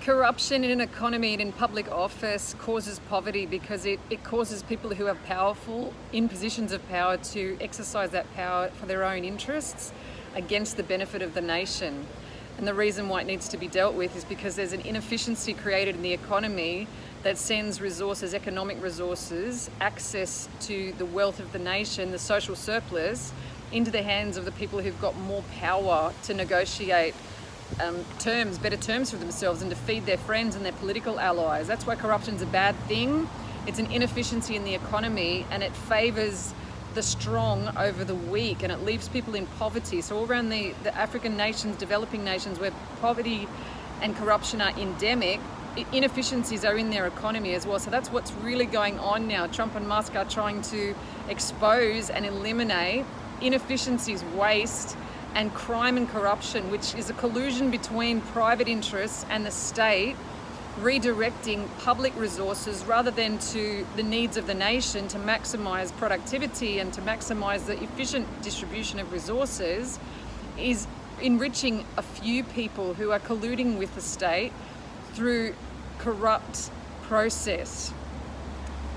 Corruption in an economy and in public office causes poverty because it causes people who are powerful in positions of power to exercise that power for their own interests against the benefit of the nation. And the reason why it needs to be dealt with is because there's an inefficiency created in the economy that sends resources, economic resources, access to the wealth of the nation, the social surplus, into the hands of the people who've got more power to negotiate better terms for themselves and to feed their friends and their political allies. That's why corruption's a bad thing. It's an inefficiency in the economy, and it favours the strong over the weak, and it leaves people in poverty. So all around the African nations, developing nations, where poverty and corruption are endemic, inefficiencies are in their economy as well. So that's what's really going on now. Trump and Musk are trying to expose and eliminate inefficiencies, waste, and crime and corruption, which is a collusion between private interests and the state, redirecting public resources rather than to the needs of the nation to maximize productivity and to maximize the efficient distribution of resources, is enriching a few people who are colluding with the state through corrupt process.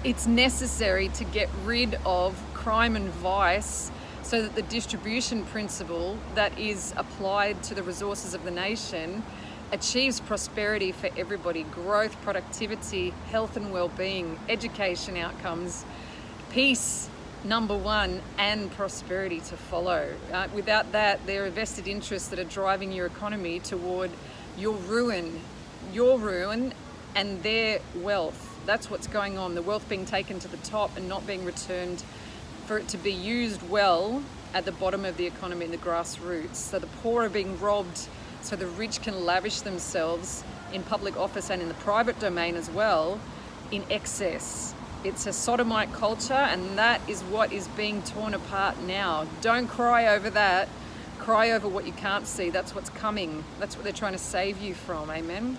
It's necessary to get rid of crime and vice so that the distribution principle that is applied to the resources of the nation achieves prosperity for everybody: growth, productivity, health and well-being, education outcomes, peace, number one, and prosperity to follow. Without that, there are vested interests that are driving your economy toward your ruin and their wealth. That's what's going on. The wealth being taken to the top and not being returned for it to be used well at the bottom of the economy, in the grassroots. So the poor are being robbed so the rich can lavish themselves in public office and in the private domain as well in excess. It's a sodomite culture, and that is what is being torn apart now. Don't cry over that. Cry over what you can't see. That's what's coming. That's what they're trying to save you from. Amen.